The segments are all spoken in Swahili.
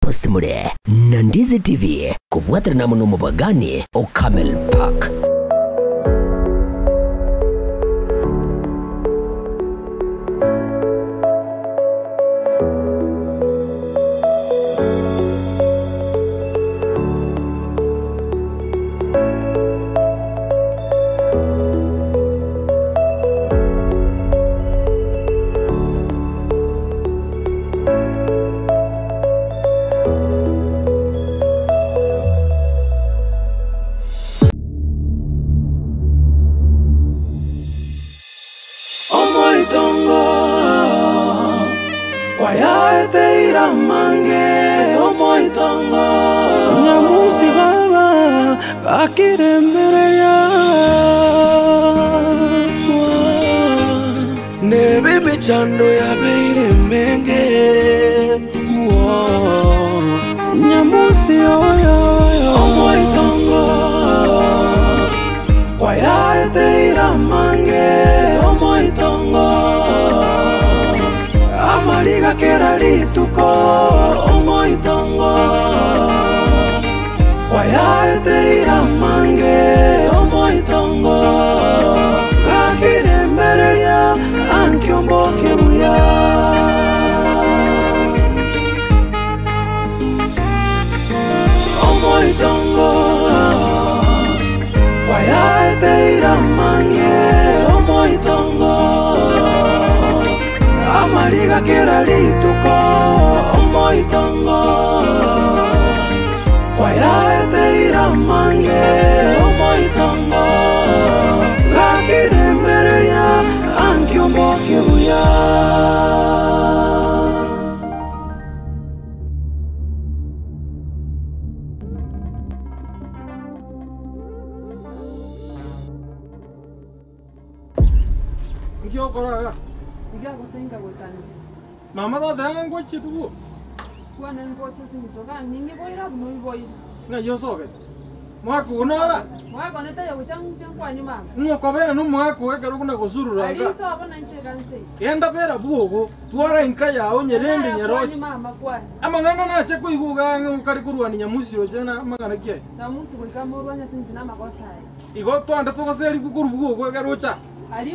posimule na Ndizi TV kubwatira na muno mubagani o Camel Park. Nyamusi baba akirembereya nebe mechando ya beire menge Nyamusi oyo omoitongo kwaya teira mange omoitongo amaliga kera lituko omoitongo kwaya teira mange omoitongo kakirembereya ankyomboke buya omoitongo kwaya teira mange omoitongo amaliga kera lituko omoitongo kwaya teira mange omoitongo kakirembereya ankyomboke buya Ngiyokora Kusenga gotanje. mama da danga ngochi tu Wana ngochi sinjoka ningi boira bunoi boira. nga yosoge mwako unora Mwako neta ya uchang kwa nyuma. ngo bera no mwako eka kuna kusurura Ali nga so abana nche kanse. yenda bera bugo twara inka yawo nyerende nyerosi Mama kwa. amangana na che kuiguga ngukari kurwani nyamusi ochena amangana ke Na musu kulikamurwanya sinjina makosa. igo twanda tukoseri kukuru bugo eka rocha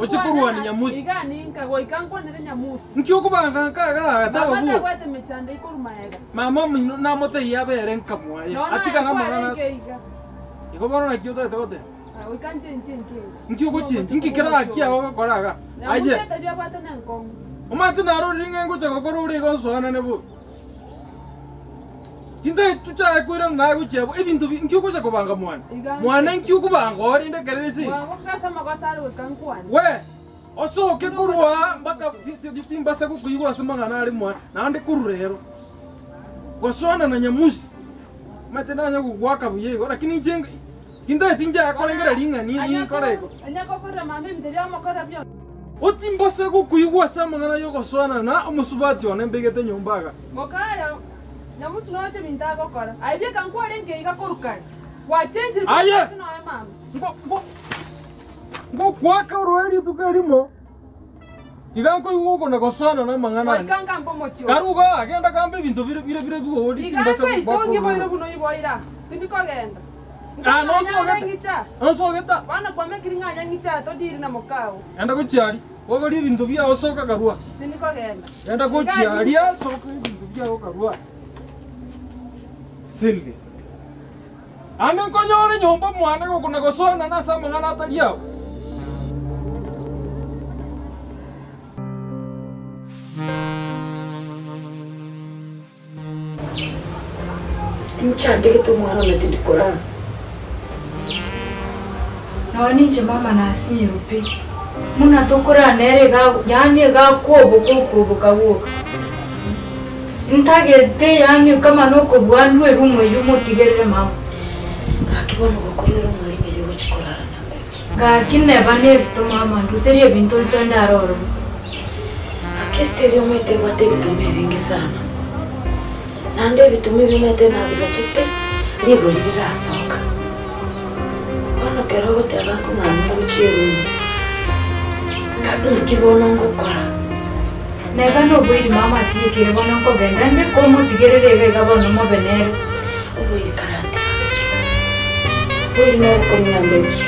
ochikurwani nyamusi Iga ninka go ikankwa nere nyamusi. nkyo kubanga kaga tawo Mama bugo kwate mechande ikurumaega. mama mino na mote yabere nkamwa atika na mangana igo bono na kyo tote Wikanje nchenke. nkyo kuchinji nkikira akia okoraga aje Tabia kwate nankongo. umati naro ringa ngocha kokoro uri gonsona nebo tinda tucha kwira na guchebo ibintu nkyo cha kubanga mwana nkyo kubanga ori ndekeresi Wakasa makosa ari wikankwani. we osoke kurwa mbaka timbasa kukuigwa simanga ari mwana nande kururero gosona na nyamusi mate nanya kugwaka buyego lakini njenga tinda tinja akolengera ringa ni korego Anyako kora mambe mtebya makora byo. otimbasa kukuigwa simanga na yoko sona na umusubati one mbegete nyombaga Mokaya nyamusu noche mintako kora. Aibye kankwa renge igakorukana. Wa change Aye. no mama. ngo kwaka urweli tukalimo tiganko yuko na gosana na mangana Ikanga mbomo chiwo. karuga agenda kambe ibintu bire bihori Igasa itonge boiro buno iboira. Tindiko genda. no so geta Bana kwa mekiringa nyangicha to diri na mokao. enda kuchiari wogori ibintu bya osoka karua Tindiko genda. enda kuchiari asoka ibintu bya karua silvi ane konyore nyomba mwana ko kuna gosana na sa mangana ataliao Nchande kitu mwana natindikora. Nawani nje mama na asinye rupe. Muna tokura nere ga yani ga kobo kawo. Ntage te yani kama noko bwanwe rumwe yumo tigerere mama. Kakibona bakorera umwari ngiye gucikorara nambeki. Ga kinne banesto mama nduseriye bintu nsonda aroro. Akesteri umete bate bitume vingi sana. Nande bitume bimete na bigachite ligo lirasoka. Bana kerogo tebanko ngana guciru. Kakuna kibono ngokora. Nega no boy mama si kire bono ko bendande ko mo tigere rega ga bono mo benere. Boy karata. Boy no ko nyambeki.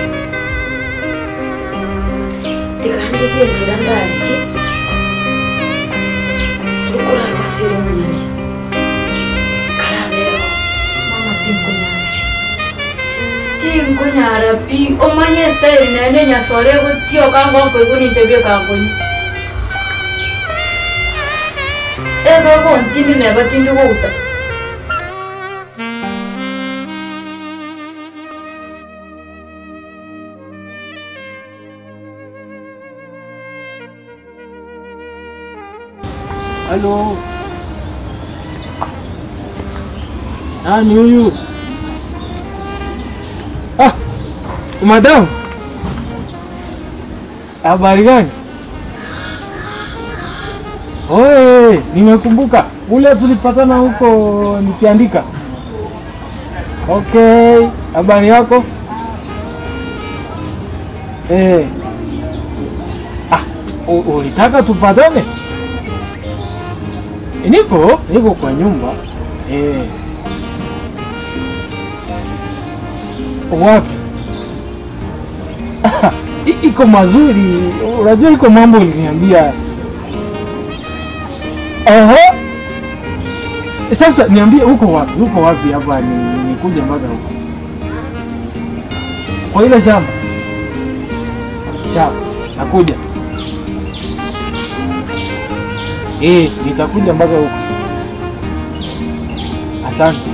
Tigande ke jirandani ki. Tukura basiru nyingi. Karabero Mama tinko nyara pi o manye style nene nya sore go tio ka go ko go ni jebe ka go ni. E go go ntini ne ba tindi go uta. Halo. Nani huyu? Madam. Habari gani? Oe, nimekumbuka. Ule tulipatana huko nikiandika. Okay, habari yako? Ulitaka tupatane? Niko kwa nyumba. Wapi? Iko mazuri. Unajua iko mambo uliniambia. Sasa niambie uko wapi? Uko wapi hapa nikuje mpaka huko? Kwa ile shamba. Nakuja. Nitakuja mpaka huko. Asante.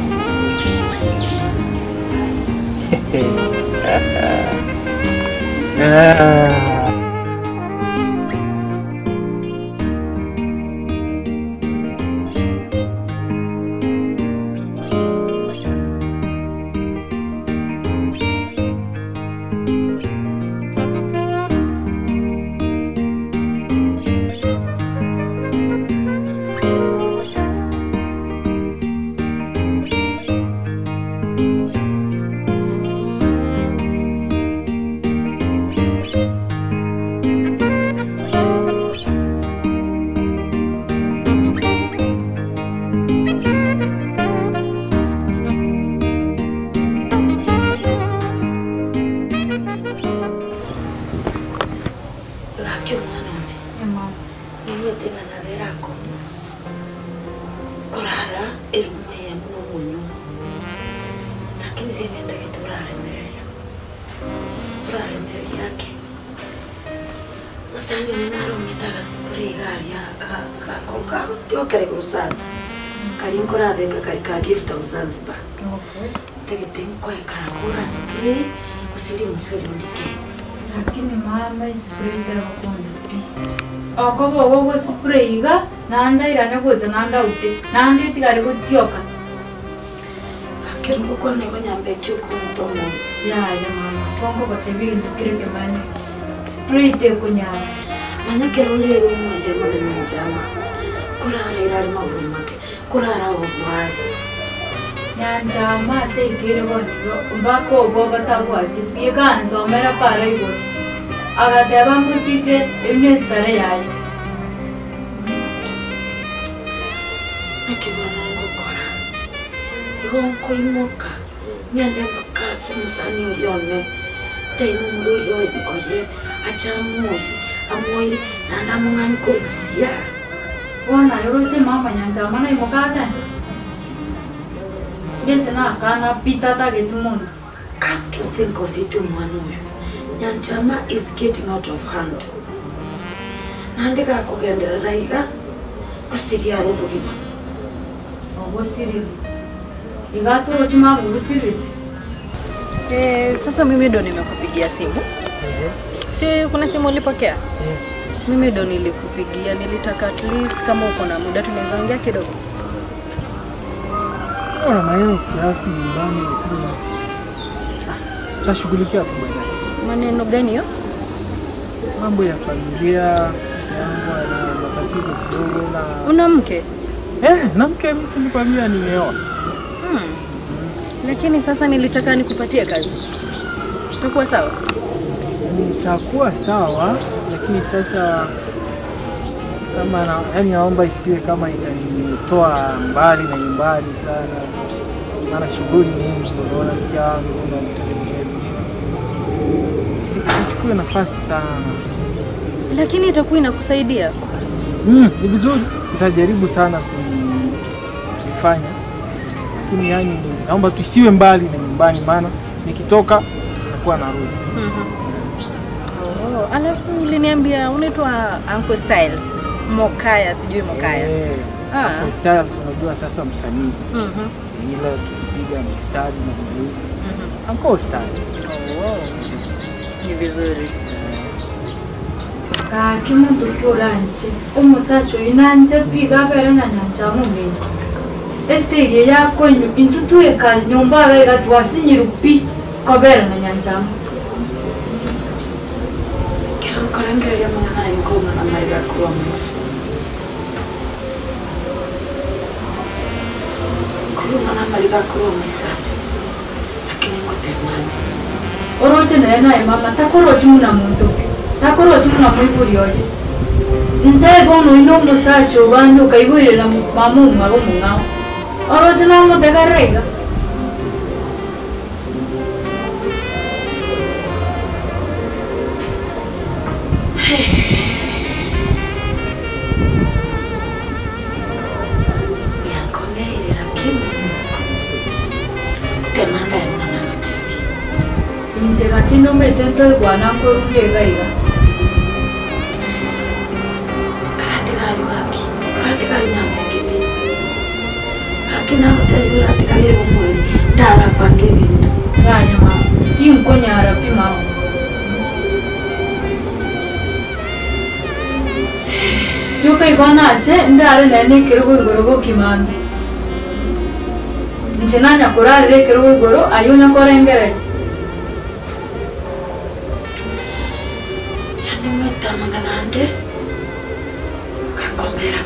Zanzibar. Tegeko ikakura spray usiri mselundike. Lakini mama spray tera bakunda. Ako spray ga nanda irane goza nanda ute. Nandi tigari gutioka. Akiru ko ne banyambe cyuko mutomo. Ya mama. Kongo batebi ndukireke mane. Spray te kunyara. Manyakero lero mwe mwe njama. Kurara irari mabumake. Kurara obwari. Nyanjama se ikire bonigo mbako boba tabwati biganzo mera para igo agateba mutike imestare yayi akibona ngokora igonko imoka nyande bakase musani uyone tayimo muri oye achamuyi amoyi nanda mungani ko bisia wana yoroche mama nyanjama na imokata Come to think of it, Nyanjama is getting out of hand. Nandika kugendera raiga kusiria rubugiba. Obosiri. Igato rochima obosiri. Sasa mimi ndo nimekupigia simu. Si kuna simu ulipokea? Mimi ndo nilikupigia, nilitaka at least kama uko na muda tunaweza ongea kidogo. Ona maneno kiasi nyumbani kuna. Tashughulikia hapo baadaye. Maneno gani hiyo? Mambo ya familia, mambo na matatizo kidogo na una mke? Na mke mimi sinikwambia nimeoa. Lakini sasa nilitaka nikupatie kazi. Itakuwa sawa? Itakuwa sawa, lakini sasa kama yani naomba isiwe kama itanitoa mbali na nyumbani sana, maana shughuli nyingi unaona pia wangu na vitu vingine isichukue nafasi sana. Lakini itakuwa inakusaidia. Ni vizuri, nitajaribu sana kufanya, lakini yani naomba tusiwe mbali na nyumbani, maana nikitoka nakuwa narudi. Alafu uliniambia unaitwa Uncle Styles Mokaya, sijui Mokaya. Uncle Styles unajua sasa msanii. Ile tukipiga mstari na muziki. Uncle Styles. Ni vizuri. Kimo tukioranje umusacho inanje piga bera na nyanja mumbi. Estige yako intutueka nyumba ga twasinyurupi kobera na nyanja. Karangeria mwana ingoma na maiga kuwa mwezi. Kuruma na maiga kuwa mwezi. Lakini ngote mandi. Oroche na mama takorochi muna muntu. Takorochi muna mwipuri oje. Ntae bono ino musacho bandu kaibuire na mamu maro mungao. Oroche na mo degarrega. Lakini umetento iguana kurundega iga. Karate gari nyambeke. Hakina mtari karate gari rumweli. Ndara pange bintu. Nganya mama. Timko nyara pi mama. Chuka igona ache ndare nene kirugo igorogo kimandi. Njenanya kurare kirugo igoro ayunya korengere. Tamanganande kakomera